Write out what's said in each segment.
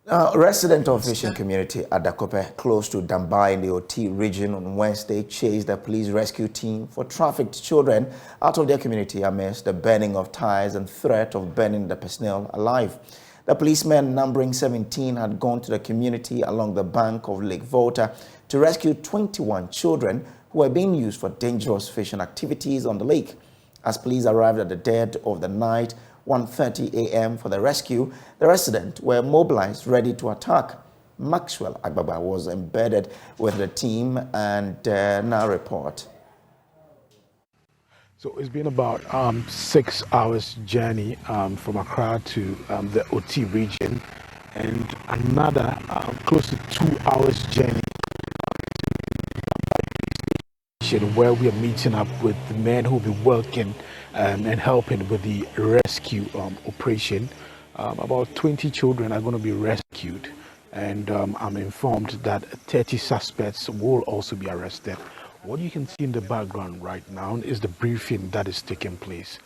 Resident of fishing community Adakope, close to Dambai in the OT region on Wednesday, chased the police rescue team for trafficked children out of their community amidst the burning of tires and threat of burning the personnel alive. The policemen, numbering 17, had gone to the community along the bank of Lake Volta to rescue 21 children who were being used for dangerous fishing activities on the lake. As police arrived at the dead of the night, 1:30 a.m. for the rescue, the residents were mobilized, ready to attack. Maxwell Agbaba was embedded with the team and now report. So it's been about 6 hours journey from Accra to the OT region, and another close to 2 hours journey where we are meeting up with the men who will be working and helping with the rescue operation. About 20 children are going to be rescued, and I'm informed that 30 suspects will also be arrested. What you can see in the background right now is the briefing that is taking place.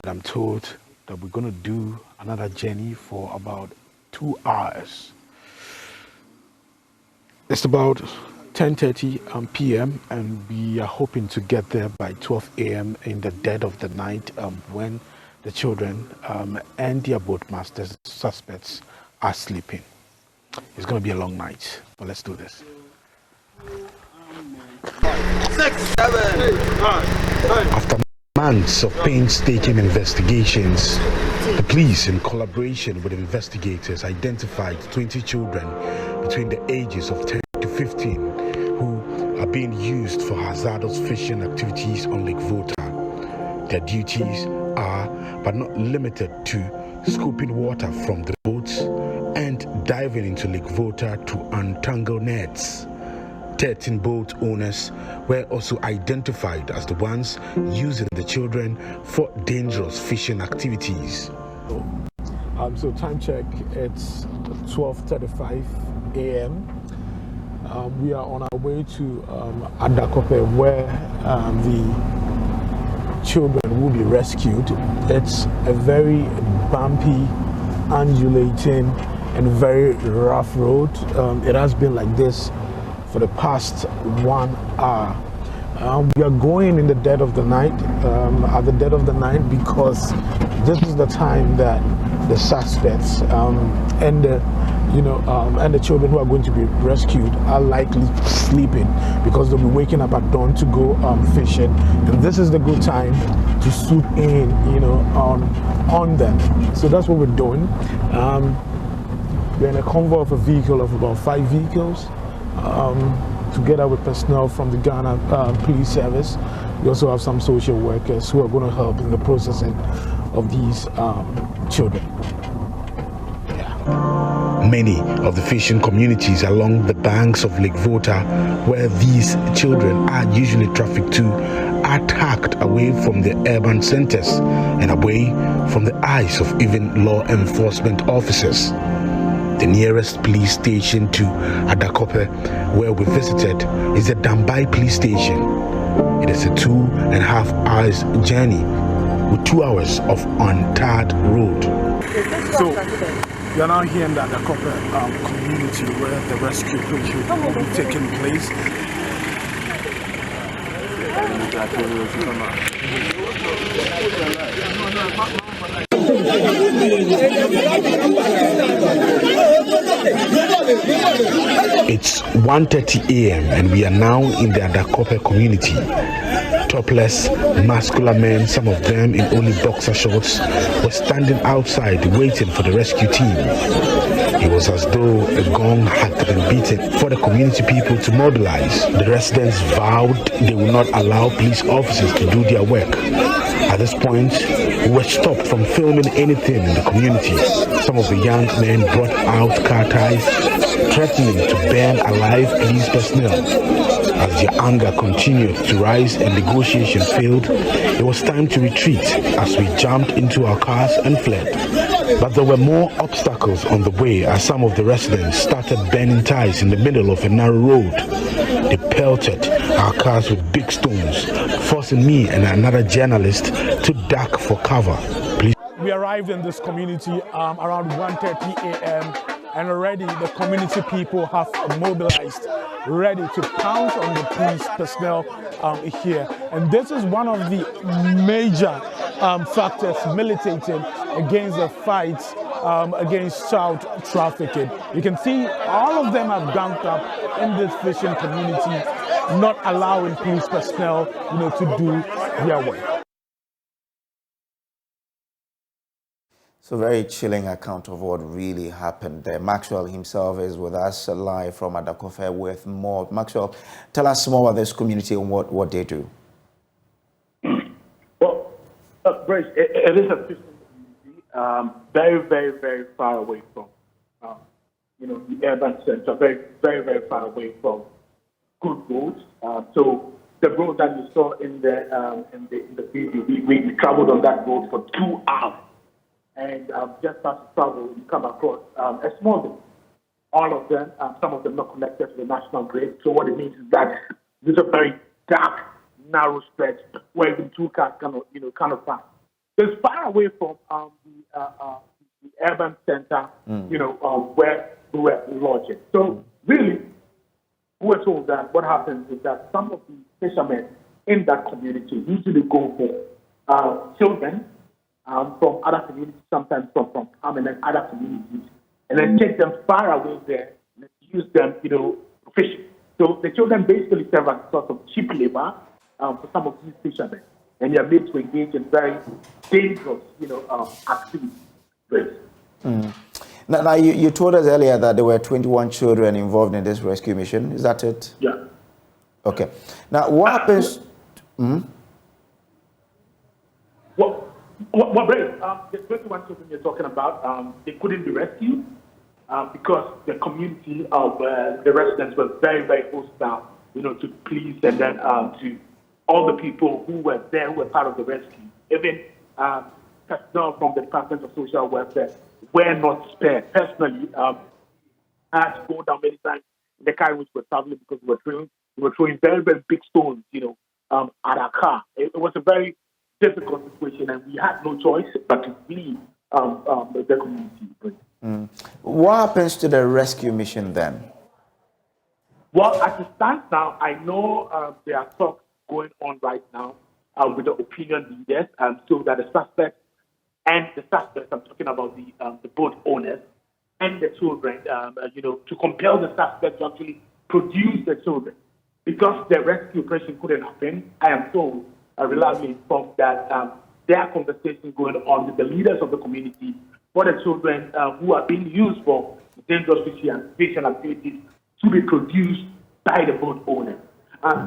And I'm told that we're going to do another journey for about 2 hours. It's about 10:30 p.m. and we are hoping to get there by 12 a.m. in the dead of the night when the children and their boat masters, suspects, are sleeping. It's going to be a long night, but let's do this. 6, 7, 8, 9. After months of painstaking investigations, the police, in collaboration with investigators, identified 20 children between the ages of 10 to 15 who are being used for hazardous fishing activities on Lake Volta. Their duties are, but not limited to, scooping water from the boats and diving into Lake Volta to untangle nets. 13 boat owners were also identified as the ones using the children for dangerous fishing activities. So time check, it's 12:35 a.m. We are on our way to Adakope, where the children will be rescued. It's a very bumpy, undulating and very rough road. It has been like this for the past 1 hour. We are going in the dead of the night, at the dead of the night, because this is the time that the suspects and the children who are going to be rescued are likely sleeping, because they'll be waking up at dawn to go fishing, and this is the good time to swoop in, on them. So that's what we're doing. We're in a convoy of a vehicle of about 5 vehicles. Together with personnel from the Ghana Police Service. We also have some social workers who are going to help in the processing of these children. Yeah. Many of the fishing communities along the banks of Lake Volta, where these children are usually trafficked to, are tucked away from the urban centers and away from the eyes of even law enforcement officers. The nearest police station to Adakope, where we visited, is the Dambai police station. It is a 2.5 hours journey with 2 hours of untarred road. So we are now here in the Adakope community, where the rescue operation will be taking place. It's 1:30 a.m. and we are now in the Adakope community. Topless, muscular men, some of them in only boxer shorts, were standing outside waiting for the rescue team. It was as though a gong had been beaten for the community people to mobilize. The residents vowed they will not allow police officers to do their work. At this point, we were stopped from filming anything in the community. Some of the young men brought out car ties, threatening to burn alive police personnel. As their anger continued to rise and negotiation failed, it was time to retreat as we jumped into our cars and fled. But there were more obstacles on the way as some of the residents started burning ties in the middle of a narrow road. They pelted our cars with big stones, forcing me and another journalist to duck for cover. Please. We arrived in this community around 1:30 a.m. and already the community people have mobilized, ready to pounce on the police personnel here. And this is one of the major factors militating against the fight against child trafficking. You can see all of them have ganged up in this fishing community, not allowing police personnel, to do their work. So very chilling account of what really happened there. Maxwell himself is with us live from Adakope with more. Maxwell, tell us more about this community and what they do. Well, Brace, it is a fishing community, very, very, very far away from, the urban center, very, very, very far away from good roads. So the road that you saw in the video, we traveled on that road for 2 hours. And just as you travel, you come across a small village. All of them, some of them not connected to the national grid. So what it means is that this is a very dark, narrow stretch where even two cars cannot pass. So it's far away from the urban center, where we were lodging. So really, we were told that what happens is that some of the fishermen in that community usually go for children from other communities, sometimes from Palm and other communities, and then take them far away there and use them, for fishing. So the children basically serve as a sort of cheap labor for some of these fishermen, and they are made to engage in very dangerous, activities. Now you told us earlier that there were 21 children involved in this rescue mission. Is that it? Yeah. Okay. Now, what happens? Well, Brave, the 21 children you're talking about, they couldn't be rescued because the community of the residents were very, very hostile, to police and then to all the people who were there, who were part of the rescue. Even personnel from the Department of Social Welfare were not spared. Personally, I had to go down many times in the car in which we were traveling because we were throwing very, very big stones, at our car. It was a very difficult situation, and we had no choice but to flee the community. What happens to the rescue mission then? Well, as it stands now, I know there are talks going on right now with the opinion leaders, so that the suspects, I'm talking about the boat owners and the children, to compel the suspects to actually produce the children. Because the rescue operation couldn't happen, I am told, reliably informed that there are conversations going on with the leaders of the community for the children who are being used for dangerous fishing activities to be produced by the boat owners.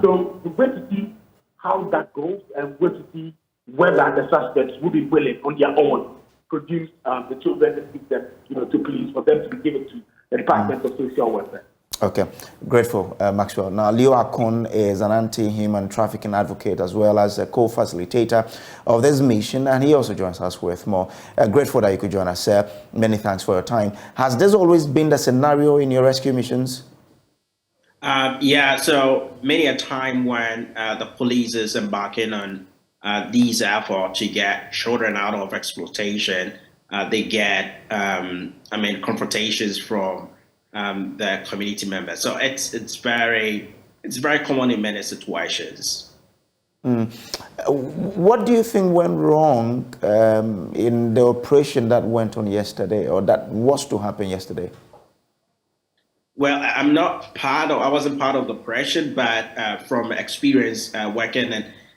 So we wait to see how that goes and wait to see whether the suspects will be willing on their own produce the children and take them to police for them to be given to the Department of Social Welfare. Okay, grateful, Maxwell. Now, Leo Akon is an anti-human trafficking advocate as well as a co-facilitator of this mission, and he also joins us with more. Grateful that you could join us, sir. Many thanks for your time. Has this always been the scenario in your rescue missions? Yeah, so many a time when the police is embarking on these efforts to get children out of exploitation, they get, confrontations from the community members. So it's very common in many situations. What do you think went wrong in the operation that went on yesterday, or that was to happen yesterday? Well, I wasn't part of the operation, but from experience working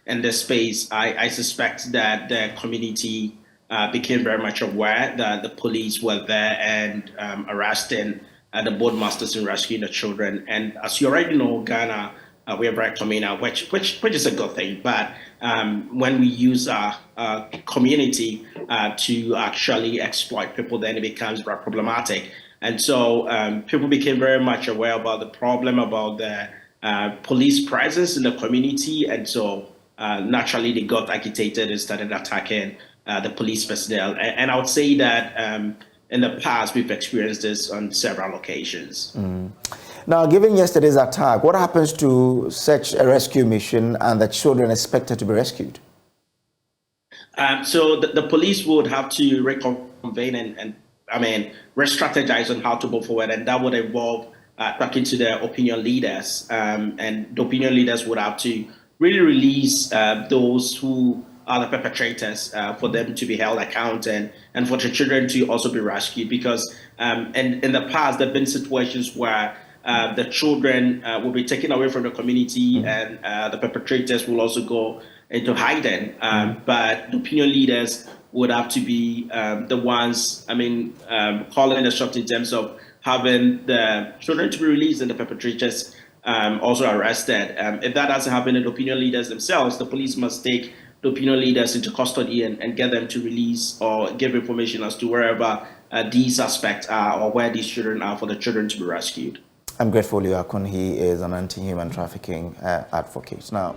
in this space, I suspect that the community became very much aware that the police were there and arresting the boatmasters and rescuing the children. And as you already know, Ghana, we are very communal, which is a good thing. But when we use our community to actually exploit people, then it becomes very problematic. And so people became very much aware about the problem, about the police presence in the community. And so naturally they got agitated and started attacking the police personnel. And I would say that in the past, we've experienced this on several occasions. Now, given yesterday's attack, what happens to such a rescue mission and the children expected to be rescued? So the police would have to reconvene and re-strategize on how to move forward, and that would involve talking to the opinion leaders, and the opinion leaders would have to really release those who are the perpetrators for them to be held accountable, and for the children to also be rescued, because in the past there have been situations where the children will be taken away from the community, and the perpetrators will also go into hiding. But the opinion leaders would have to be the ones, calling the shots in terms of having the children to be released and the perpetrators also arrested. If that doesn't happen, the opinion leaders themselves, the police must take the opinion leaders into custody and get them to release or give information as to wherever these suspects are or where these children are, for the children to be rescued. I'm grateful, Akun. He is an anti-human trafficking advocate. Now,